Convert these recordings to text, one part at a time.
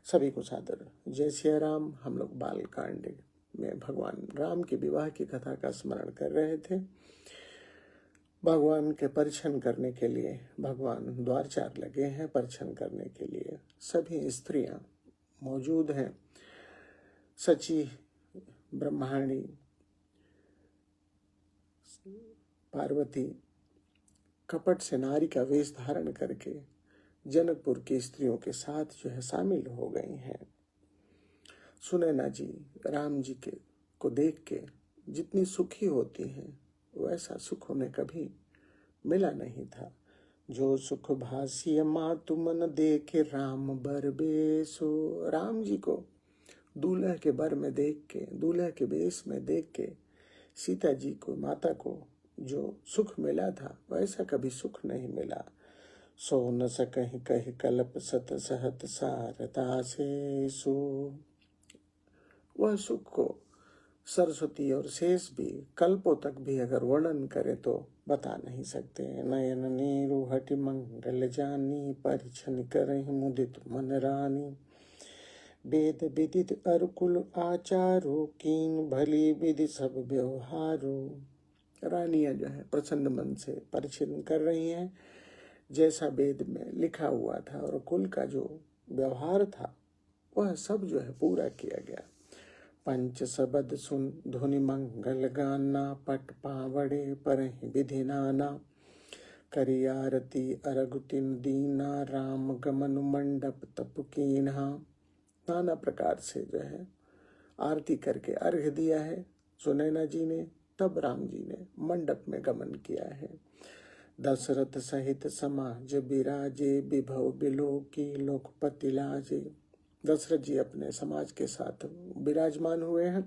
सभी को सादर जय सिया राम। हम लोग बालकांड में भगवान राम के विवाह की कथा का स्मरण कर रहे थे। भगवान के परिछन करने के लिए भगवान द्वारचार लगे हैं। परिछन करने के लिए सभी स्त्रियां मौजूद हैं। सची, ब्रह्माणी, पार्वती कपट से नारी का वेश धारण करके जनकपुर की स्त्रियों के साथ जो है शामिल हो गई हैं। सुनैना जी राम जी के को देख के जितनी सुखी होती हैं वैसा सुख उन्हें कभी मिला नहीं था। जो सुख भासी माँ तुमन देखे राम बर बेसो। राम जी को दूल्हे के बर में देख के, दूल्हे के बेस में देख के सीता जी को, माता को जो सुख मिला था वैसा कभी सुख नहीं मिला। सो न सकहि कहि कल्प सत सहत सारदा से सो। वह सुख को सरस्वती और शेष भी कल्पों तक भी अगर वर्णन करे तो बता नहीं सकते। नयन नीरु हटि मंगल जानी परिछन करहि मुदित मन रानी। वेद विदित अरुकुल आचारो कीन भली विधि सब व्यवहारो। रानियां जो है प्रसन्न मन से परिछन कर रही हैं जैसा वेद में लिखा हुआ था, और कुल का जो व्यवहार था वह सब जो है पूरा किया गया। पंच सबद सुन धुनि मंगल गाना पट पावड़े पर विधि नाना। करी आरती अरगुतिन दीना राम गमन मंडप तप कीन्हा। नाना प्रकार से जो है आरती करके अर्घ दिया है सुनैना जी ने। तब राम जी ने मंडप में गमन किया है। दशरथ सहित समाज बिराजे विभव बिलो की लोकपति लाजे। दशरथ जी अपने समाज के साथ विराजमान हुए हैं।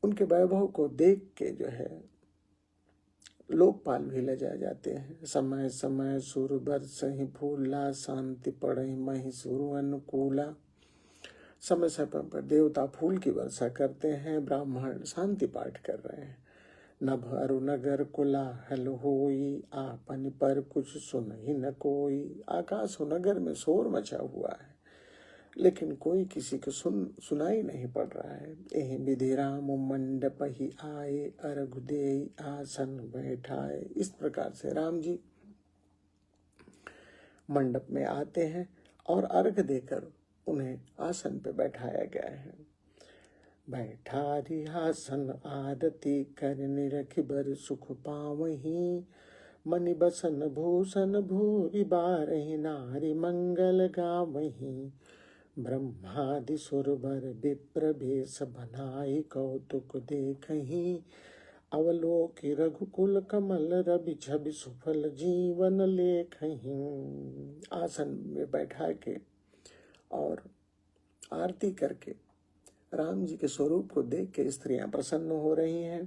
उनके वैभव को देख के जो है लोकपाल भी लजाए जाते हैं। समय समय सुर बरसहि फूला शांति पड़े मही सुर अनुकूला। समय समय पर देवता फूल की वर्षा करते हैं, ब्राह्मण शांति पाठ कर रहे हैं। नभ अरु नगर कोलाहल होई आपन पर कुछ सुन ही न कोई। आकाश और नगर में शोर मचा हुआ है लेकिन कोई किसी को सुनाई नहीं पड़ रहा है। एहि विधि राम मंडप ही आए अर्घ देई आसन बैठाए। इस प्रकार से राम जी मंडप में आते हैं और अर्घ देकर उन्हें आसन पे बैठाया गया है। बैठा रिहासन आरती कर निरख बर सुख पावहीं। मनि बसन भूषण भूरि बारहि नारी मंगल गावहीं। ब्रह्मादि सुरवर विप्र भेष बनाई कौतुक देखहीं। अवलोकि रघुकुल कमल रवि छवि सुफल जीवन लेखहीं। आसन में बैठा के और आरती करके राम जी के स्वरूप को देख के स्त्रियां प्रसन्न हो रही हैं।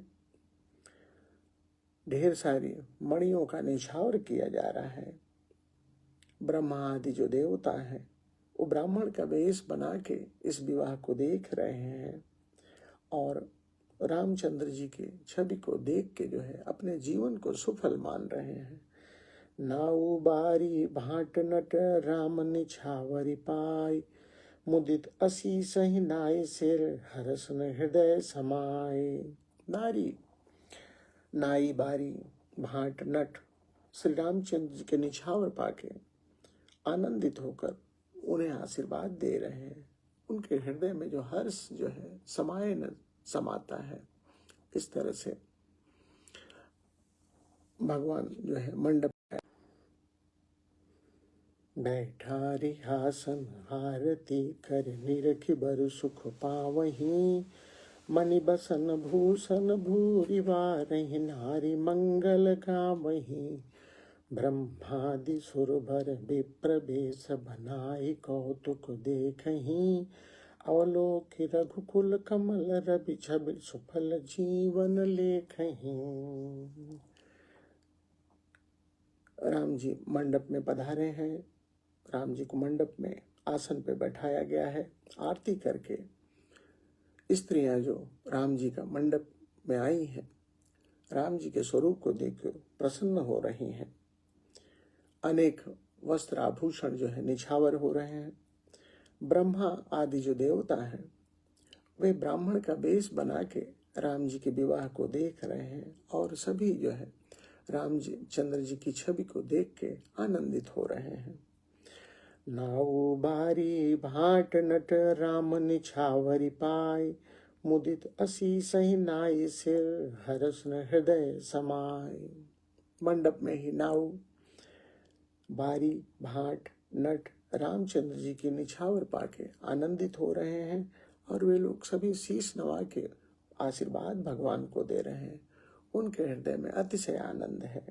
ढेर सारी मणियों का निछावर किया जा रहा है। ब्रह्मा आदि जो देवता हैं वो ब्राह्मण का वेश बना के इस विवाह को देख रहे हैं और रामचंद्र जी के छवि को देख के जो है अपने जीवन को सुफल मान रहे हैं। नाउ बारी भाट नट राम निछावरी पाई। मुदित असी सही नाय सिर हर्षन हृदय समाये। नारी, नाई, बारी, भाट, नट श्री रामचंद्र जी के निछावर पाके आनंदित होकर उन्हें आशीर्वाद दे रहे हैं। उनके हृदय में जो हर्ष जो है समाता है। इस तरह से भगवान जो है मंडप बैठा रिहासन आरती कर निरखि बर सुख पावहीं। मनि बसन भूषण भूरि बारहि नारी मंगल गावहीं। ब्रह्मादि सुरभर विप्र भेष बनाई कौतुक देखहीं। अवलोकि रघुकुल कमल रवि छवि सुफल जीवन लेखहीं। राम जी मंडप में पधारे हैं। राम जी को मंडप में आसन पे बैठाया गया है। आरती करके स्त्रियां जो राम जी का मंडप में आई हैं राम जी के स्वरूप को देखकर प्रसन्न हो रही हैं। अनेक वस्त्र आभूषण जो है निछावर हो रहे हैं। ब्रह्मा आदि जो देवता हैं वे ब्राह्मण का वेश बना के राम जी के विवाह को देख रहे हैं और सभी जो है राम जी चंद्र जी की छवि को देख के आनंदित हो रहे हैं। नाऊ बारी भाट नट राम निछावरी पाय, मुदित असी सही नाई सिर हर्ष न हृदय समाय। मंडप में ही नाऊ बारी भाट नट रामचंद्र जी की निछावर पाके आनंदित हो रहे हैं और वे लोग सभी शीश नवा के आशीर्वाद भगवान को दे रहे हैं। उनके हृदय में अतिशय आनंद है।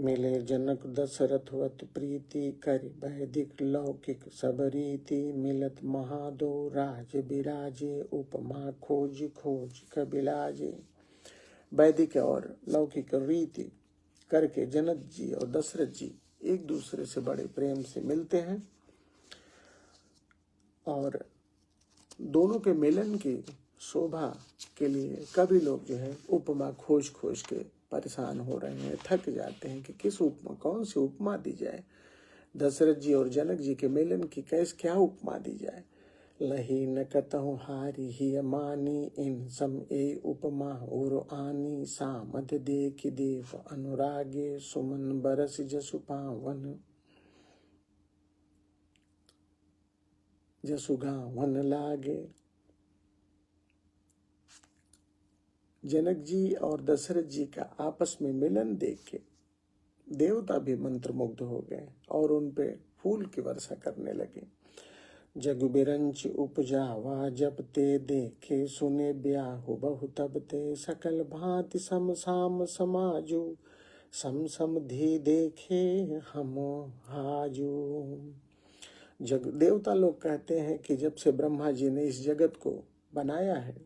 मिले जनक दशरथ वत प्रीति, कर वैदिक लौकिक सब रीति, मिलत महादो राज बिराजे, उपमा खोज खोज कबिलाजे। वैदिक और लौकिक रीति करके जनक जी और दशरथ जी एक दूसरे से बड़े प्रेम से मिलते हैं और दोनों के मिलन की शोभा के लिए कभी लोग जो है उपमा खोज खोज के परेशान हो रहे हैं, थक जाते हैं कि किस उपमा, कौन सी उपमा दी जाए। दशरथ जी और जनक जी के मिलन की क्या उपमा दी जाए। लही न कतहु हारी ही मानी, इन सम ए उपमा और आनी, सामद देख देव अनुरागे, सुमन बरस जसु पावन, जसु गावन लागे। जनक जी और दशरथ जी का आपस में मिलन देख के देवता भी मंत्रमुग्ध हो गए और उन पे फूल की वर्षा करने लगे। जग बिरंच उपजावा जब ते, देखे सुने ब्याहु बहु तब ते, सकल भांति सम साम समाजू, सम सम धी देखे हम हाजू। जग देवता लोग कहते हैं कि जब से ब्रह्मा जी ने इस जगत को बनाया है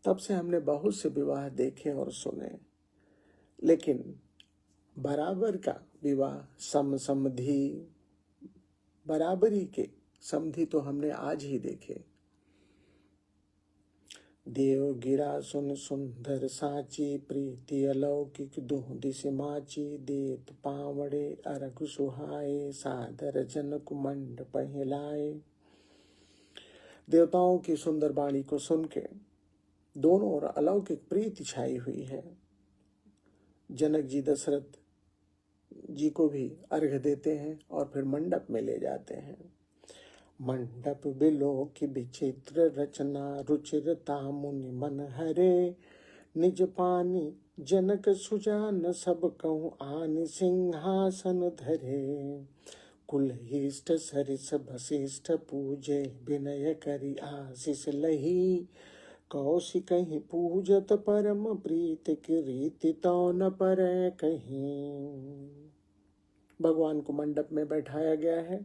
तब से हमने बहुत से विवाह देखे और सुने, लेकिन बराबर का विवाह समधि, बराबरी के समधि तो हमने आज ही देखे। देव गिरा सुन सुंदर साची, प्रीति अलौकिक दुह दिश माची, देत पावड़े अरग सुहाए, सादर जनक मंडप हिलाए। देवताओं की सुंदर वाणी को सुन के दोनों ओर अलौकिक प्रीति छाई हुई है। जनक जी दशरथ जी को भी अर्घ देते हैं और फिर मंडप में ले जाते हैं। मंडप बिलो की विचित्र रचना, रुचिरता मुनि मन हरे, निज पानी जनक सुजान सब कहूँ आनि, सिंहासन धरे। कुलहिष्ट सरिस वशिष्ठ पूजे, विनय करी आशीष लही, कौशिक कहीं पूजत परम प्रीत की रीति, तो न पर कहीं। भगवान को मंडप में बैठाया गया है।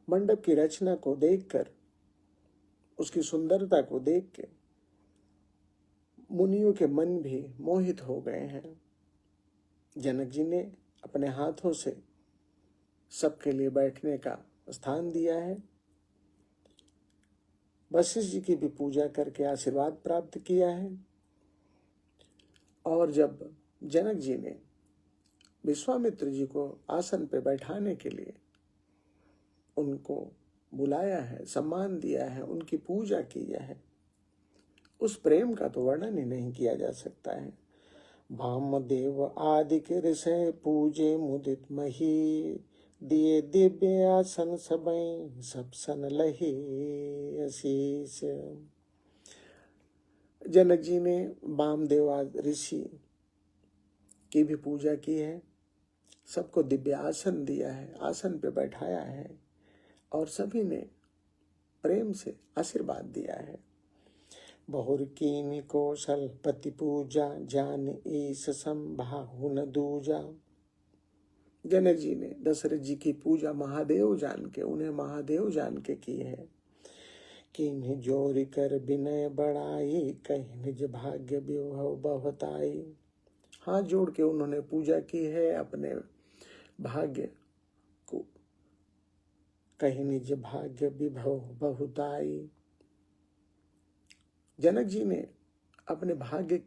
मंडप की रचना को देखकर, उसकी सुंदरता को देख के मुनियों के मन भी मोहित हो गए हैं। जनक जी ने अपने हाथों से सबके लिए बैठने का स्थान दिया है। वशिष्ठ जी की भी पूजा करके आशीर्वाद प्राप्त किया है। और जब जनक जी ने विश्वामित्र जी को आसन पे बैठाने के लिए उनको बुलाया है, सम्मान दिया है, उनकी पूजा की है, उस प्रेम का तो वर्णन ही नहीं किया जा सकता है। वामदेव आदि के ऋषय पूजे मुदित मही, दिए दिव्य आसन सबई, सब सन लही आशीष। जनक जी ने वामदेव ऋषि की भी पूजा की है, सबको दिव्य आसन दिया है, आसन पे बैठाया है और सभी ने प्रेम से आशीर्वाद दिया है। बहुर कीन कौशल पति पूजा, जान ईश संभाहु न दूजा। जनक जी ने दशरथ जी की पूजा महादेव जान के, उन्हें महादेव जान के की है। किन्ह जोर कर विनय बढ़ाई, कहीं निज भाग्य विभव बहुताई। हाथ जोड़ के उन्होंने पूजा की है अपने भाग्य को, कहीं निज भाग्य विभव बहुताई। जनक जी ने अपने भाग्य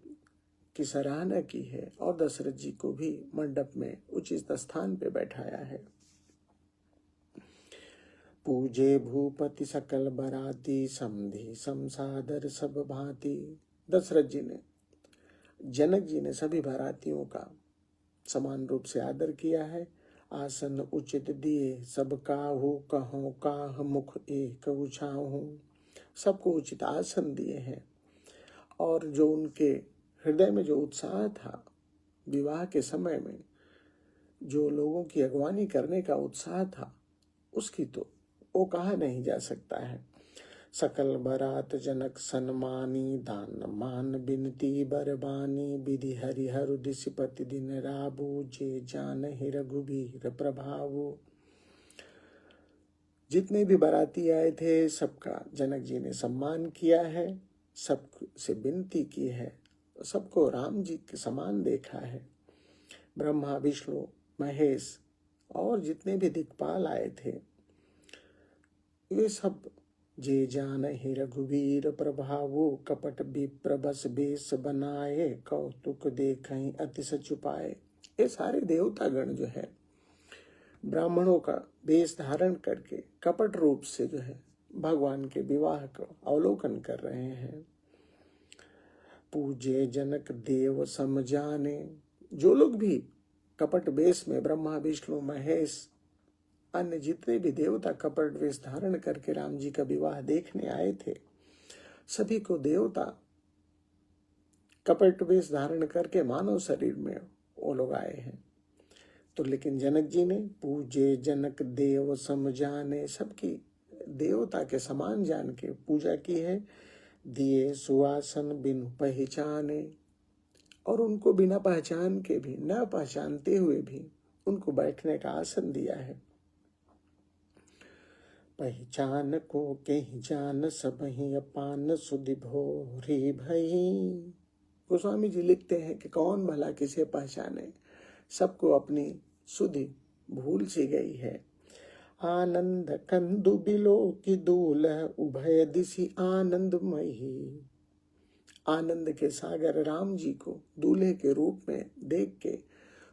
की सराहना की है और दशरथ जी को भी मंडप में उचित स्थान पे बैठाया है। पूजे भूपति सकल बराती, समधि समसादर सब भांति। दशरथ जी ने, जनक जी ने सभी बारातियों का समान रूप से आदर किया है। आसन उचित दिए सब काहू, कहो काह मुख एक उछाहू। सबको उचित आसन दिए हैं। और जो उनके हृदय में जो उत्साह था विवाह के समय में, जो लोगों की अगवानी करने का उत्साह था, उसकी तो वो कहा नहीं जा सकता है। सकल बरात जनक सन्मानी, दान मान बिनती बरबानी। विधि हरिहर दिशपति दिन राबू, जे जान ही रघुबीर प्रभावु। जितने भी बाराती आए थे सबका जनक जी ने सम्मान किया है, सबसे विनती की है, सबको राम जी के समान देखा है। ब्रह्मा विष्णु महेश और जितने भी दिक्पाल आए थे वे सब जे जान ही रघुवीर प्रभावो। कपट विप्र बस बेस बनाए, कौतुक देखहीं अतिश छुपाए। ये सारे देवतागण जो है ब्राह्मणों का वेश धारण करके कपट रूप से जो है भगवान के विवाह को अवलोकन कर रहे हैं। पूजे जनक देव समझाने। जो लोग भी कपट वेश में ब्रह्मा विष्णु महेश अन्य जितने भी देवता कपट वेश धारण करके राम जी का विवाह देखने आए थे, सभी को देवता कपट वेश धारण करके मानव शरीर में वो लोग आए हैं। तो लेकिन जनक जी ने पूजे जनक देव समझाने, सबकी देवता के समान जान के पूजा की है। दिए सुआसन बिनु पहचाने, और उनको बिना पहचान के भी, न पहचानते हुए भी उनको बैठने का आसन दिया है। पहचान को कहीं जान सबही, अपान सुधि भोरी भई। गोस्वामी जी लिखते हैं कि कौन भला किसे पहचाने, सबको अपनी सुधि भूल सी गई है। आनंद कंदु बिलो की दूल्ह, उभय दिशि आनंदमयी। आनंद के सागर राम जी को दूल्हे के रूप में देख के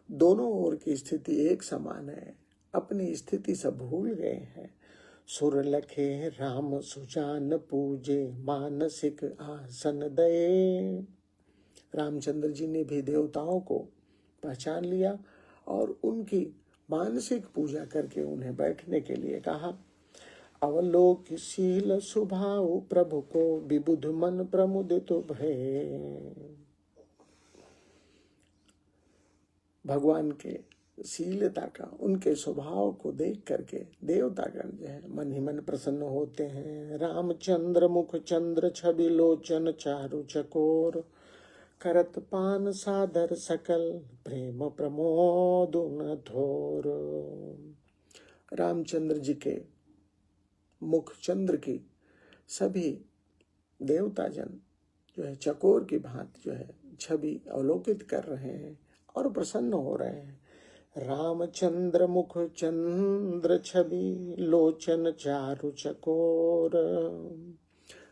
दोनों ओर की स्थिति एक समान है, अपनी स्थिति सब भूल गए हैं। सुर लखे राम सुजान पूजे, मानसिक आसन दये। रामचंद्र जी ने भी देवताओं को पहचान लिया और उनकी मानसिक पूजा करके उन्हें बैठने के लिए कहा। अवलोकशील स्वभाव प्रभु को, विबुध मन प्रमुदित भय। भगवान के शीलता का, उनके स्वभाव को देख करके देवतागण जो है मन ही मन प्रसन्न होते हैं। रामचंद्र मुख चंद्र छवि लोचन चारु चकोर, करत पान सादर सकल प्रेम प्रमोद न थोर। रामचंद्र जी के मुख चंद्र की सभी देवताजन जो है चकोर की भांति जो है छवि अवलोकित कर रहे हैं और प्रसन्न हो रहे हैं। रामचंद्र मुख चंद्र छवि लोचन चारु चकोर।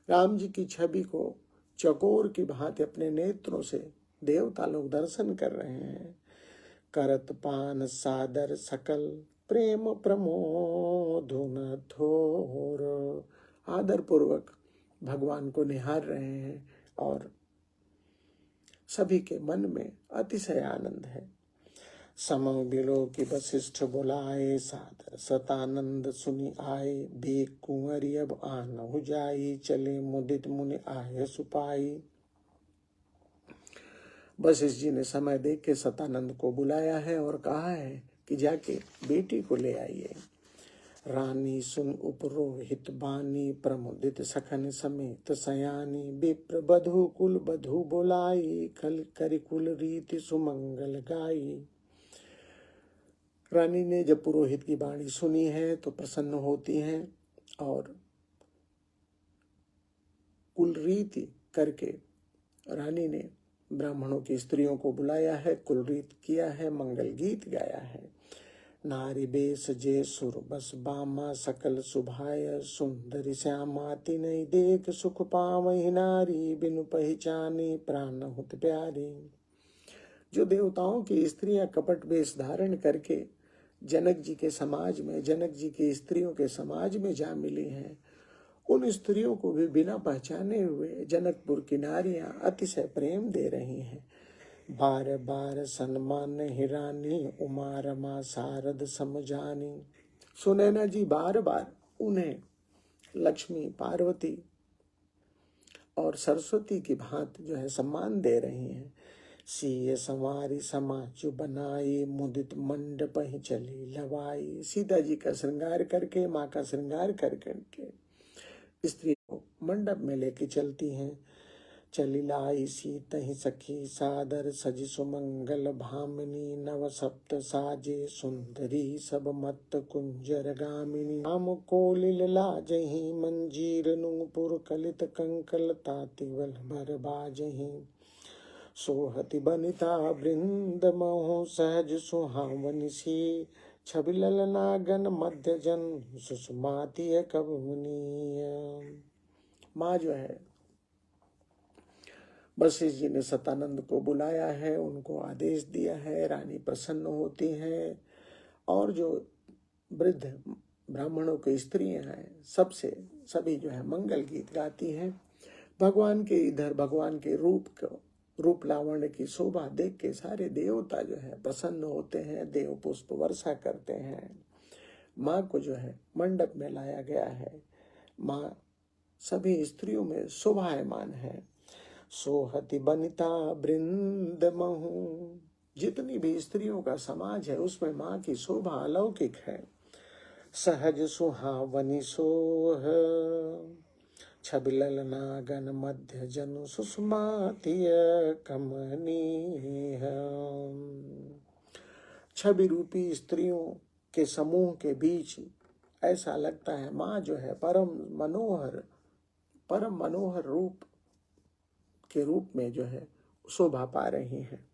राम जी की छवि को चकोर की भांति अपने नेत्रों से देवता लोग दर्शन कर रहे हैं। करत पान सादर सकल प्रेम प्रमोद न थोर। आदर पूर्वक भगवान को निहार रहे हैं और सभी के मन में अतिशय आनंद है। समय बिलो की वशिष्ठ बुलाए, सादर सतानंद सुनी आए। बेग कुंवरी अब आन हो जाई, चले मुदित मुनि आए सुपाई। वशिष्ठ जी ने समय देख के सतानंद को बुलाया है और कहा है कि जाके बेटी को ले आइए। रानी सुन उपरोहित बानी, प्रमुदित सखन समेत सयानी। विप्र बधु कुल बधु बोलाई, खल करि कुल रीति सुमंगल गाई। रानी ने जब पुरोहित की वाणी सुनी है तो प्रसन्न होती हैं और कुल रीति करके रानी ने ब्राह्मणों की स्त्रियों को बुलाया है, कुल रीत किया है, मंगल गीत गाया है। नारी बेस जे सुर बस बामा, सकल सुभाय सुंदरी श्यामा। तिनहि देख सुख पावहि नारी, बिनु पहचानी प्राण हुत प्यारी। जो देवताओं की स्त्रियां कपट वेश धारण करके जनक जी के समाज में, जनक जी की स्त्रियों के समाज में जा मिली हैं, उन स्त्रियों को भी बिना पहचाने हुए जनकपुर की नारियां अतिशय प्रेम दे रही हैं। बार बार सन्मान हिरानी उमा रमा शारद समझानी। सुनैना जी बार बार उन्हें लक्ष्मी, पार्वती और सरस्वती की भांति जो है सम्मान दे रही हैं। सीय संवारी समाचु बनाई मुदित मंडप ही चली लवाई। सीता जी का श्रृंगार करके, माँ का श्रृंगार करके स्त्री को मंडप में लेके चलती हैं। चली लाई सीत ही सखी सादर सज सुमंगल भामिनी नव सप्त साजे सुंदरी सब मत कुंजर गामिनी। राम कोलिल लाजही मंजीर नूपुर कलित कंकल तातिवल भर बाजही। सोहति बनिता वृंद महो सहज सुहावनि सी। छवि ललनागन मध्य जन सुषमाति कब मुनीय। माँ जो है वशिष्ठ जी ने सतानंद को बुलाया है, उनको आदेश दिया है, रानी प्रसन्न होती हैं और जो वृद्ध ब्राह्मणों की स्त्रियां हैं सबसे सभी जो है मंगल गीत गाती हैं। भगवान के इधर भगवान के रूप लावण्य की शोभा देख के सारे देवता जो है प्रसन्न होते हैं, देव पुष्प वर्षा करते हैं। माँ को जो है मंडप में लाया गया है। माँ सभी स्त्रियों में शोभायमान है। सोहति बनिता वृंद महु। जितनी भी स्त्रियों का समाज है उसमें माँ की शोभा अलौकिक है। सहज सुहावनि सोह छवि ललनागन मध्य जनु सुषमातिय कमनीय। छवि रूपी स्त्रियों के समूह के बीच ऐसा लगता है माँ जो है परम मनोहर रूप के रूप में जो है शोभा पा रही हैं।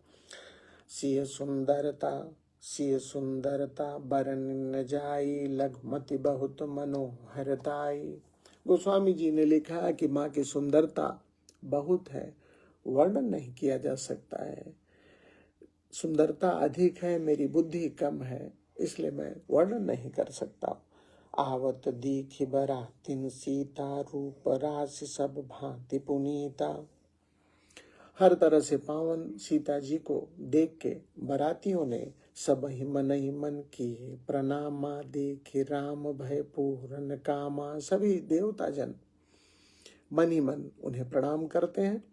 सिय सुंदरता बरन न जाई लघुमति बहुत मनोहरताई। गोस्वामी जी ने लिखा कि माँ की सुंदरता बहुत है, वर्णन नहीं किया जा सकता है। सुंदरता अधिक है, मेरी बुद्धि कम है, इसलिए मैं वर्णन नहीं कर सकता। आवत दीखि बरातिन सीता रूप राशि सब भांति पुनीता। हर तरह से पावन सीता जी को देख के बरातियों ने सब ही मन किए प्रणामा देखी राम भय पूरन कामा। सभी देवता जन मन ही मन उन्हें प्रणाम करते हैं।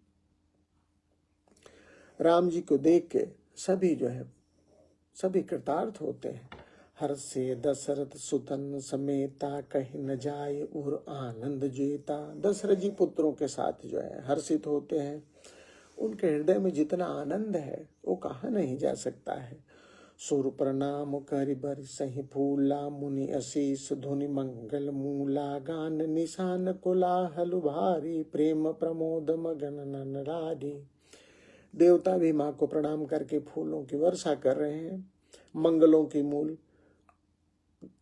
राम जी को देख के सभी कृतार्थ होते हैं। हर से दशरथ सुतन समेता कहीं न जाए और आनंद जेता। दशरथ जी पुत्रों के साथ जो है हर्षित होते हैं। उनके हृदय में जितना आनंद है वो कहा नहीं जा सकता है। सुर प्रणाम करि बर सही फूला मुनि अशीष धुनि मंगल मूला। गान निशान कोलाहल भारी प्रेम प्रमोद मगन नरारी। देवता भी माँ को प्रणाम करके फूलों की वर्षा कर रहे हैं। मंगलों की मूल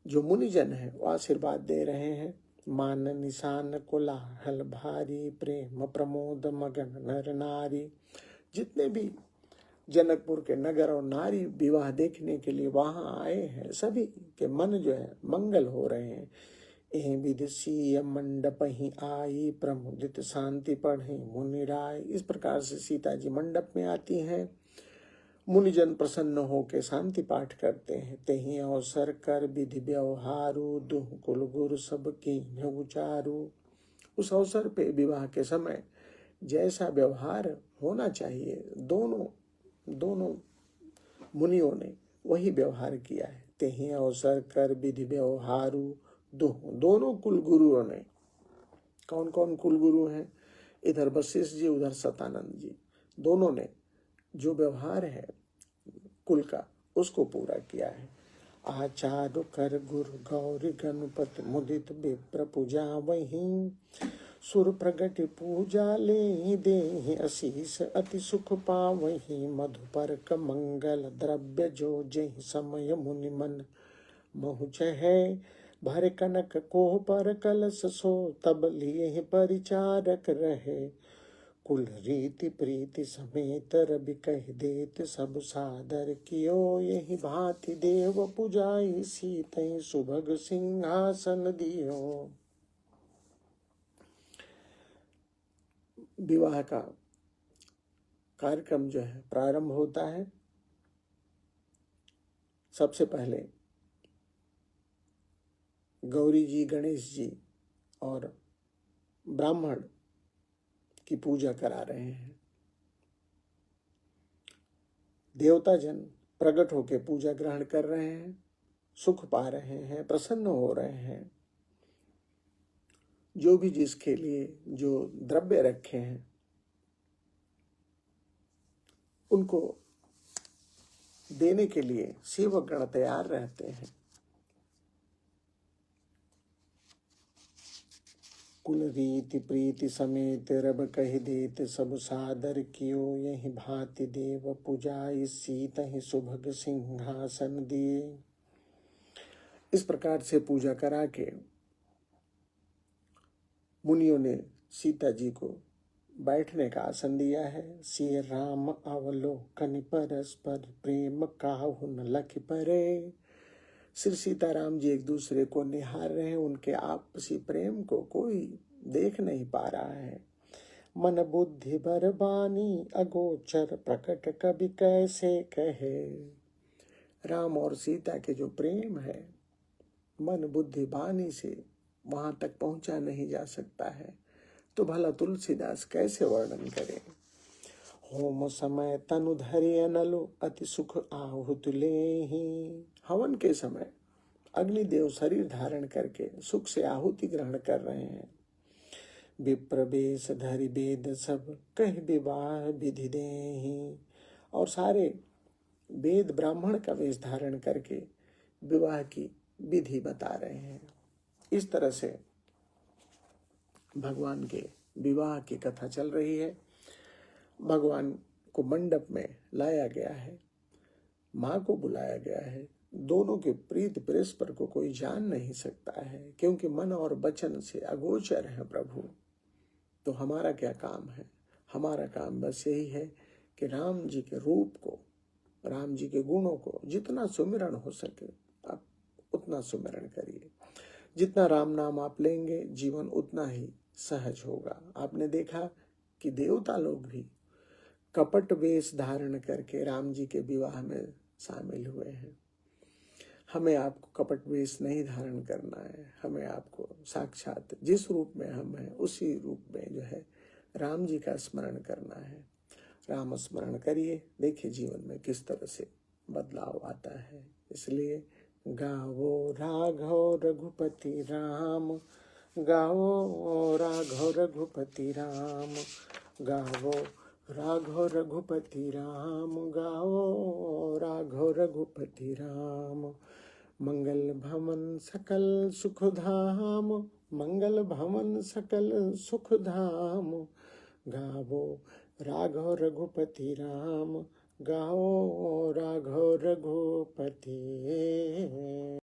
जो मुनिजन है वो आशीर्वाद दे रहे हैं। मान निशान कोलाहल भारी प्रेम प्रमोद मगन नर नारी। जितने भी जनकपुर के नगर और नारी विवाह देखने के लिए वहां आए हैं सभी के मन जो है मंगल हो रहे हैं। एह विदुषीय मंडप ही आई प्रमुदित शांति पढ़े मुनि राय। इस प्रकार से सीता जी मंडप में आती हैं। मुनिजन प्रसन्न होकर शांति पाठ करते हैं। तेहि अवसर कर विधि व्यवहारु दुह कुल गुरु सब की उचारू। उस अवसर पे विवाह के समय जैसा व्यवहार होना चाहिए दोनों मुनियों ने वही व्यवहार किया है। तेहि अवसर कर विधि व्यवहारु दुह। दोनों कुल गुरुओं ने, कौन कौन कुल गुरु हैं? इधर वशिष्ठ जी उधर सतानंद जी, दोनों ने जो व्यवहार है कुल का उसको पूरा किया है। आचार्य कर गुरु गौरी गणपति मुदित विप्र पूजा वहीं। सुर प्रगट पूजा ले दे आशीष अति सुख पावहीं। मधुपर्क मंगल द्रव्य जो जहि समय मुनि मन मोहुच है। भर कनक कोह पर कलश सो तब लिए परिचारक रहे। कुल रीति प्रीति समेत रवि कह देत सब सादर कियो, यही भांति देव पुजाई सीतै सुभग सिंहासन दियो। विवाह का कार्यक्रम जो है प्रारंभ होता है। सबसे पहले गौरी जी, गणेश जी और ब्राह्मण की पूजा करा रहे हैं। देवता जन प्रकट होकर पूजा ग्रहण कर रहे हैं, सुख पा रहे हैं, प्रसन्न हो रहे हैं। जो भी जिसके लिए जो द्रव्य रखे हैं उनको देने के लिए सेवक गण तैयार रहते हैं। कुल रीति प्रीति समेत रब कह देत सब सादर कियो, यही भांति देव पुजाई सीतहि सुभग सिंहासन दिए। इस प्रकार से पूजा करा के मुनियों ने सीता जी को बैठने का आसन दिया है। सिय राम अवलोकन परस्पर प्रेम काहु न लख परे। श्री सीताराम जी एक दूसरे को निहार रहे हैं, उनके आपसी प्रेम को कोई देख नहीं पा रहा है। मन बुद्धि भर बानी अगोचर प्रकट कभी कैसे कहे। राम और सीता के जो प्रेम है मन बुद्धि बानी से वहां तक पहुंचा नहीं जा सकता है, तो भला तुलसीदास कैसे वर्णन करे। होम समय तनु धरि अनलो अति सुख आहुति लेहि। हवन के समय अग्निदेव शरीर धारण करके सुख से आहुति ग्रहण कर रहे हैं। विप्र वेश धरि वेद सब कह विवाह विधि देहि। और सारे वेद ब्राह्मण का वेश धारण करके विवाह की विधि बता रहे हैं। इस तरह से भगवान के विवाह की कथा चल रही है। भगवान को मंडप में लाया गया है, माँ को बुलाया गया है। दोनों के प्रीत परस्पर को कोई जान नहीं सकता है, क्योंकि मन और वचन से अगोचर है प्रभु। तो हमारा क्या काम है? हमारा काम बस यही है कि राम जी के रूप को, राम जी के गुणों को जितना सुमिरन हो सके आप उतना सुमिरन करिए। जितना राम नाम आप लेंगे जीवन उतना ही सहज होगा। आपने देखा कि देवता लोग भी कपट वेश धारण करके राम जी के विवाह में शामिल हुए हैं। हमें आपको कपट वेश नहीं धारण करना है। हमें आपको साक्षात जिस रूप में हम हैं उसी रूप में जो है राम जी का स्मरण करना है। राम स्मरण करिए, देखिए जीवन में किस तरह से बदलाव आता है। इसलिए गावो राघव रघुपति राम, गावो राघव रघुपति राम, गावो राघव रघुपति राम, गावो राघव रघुपति राम। मंगल भवन सकल सुख धाम, मंगल भवन सकल सुख धाम, गावो राघव रघुपति राम, गाओ राघव रघुपति।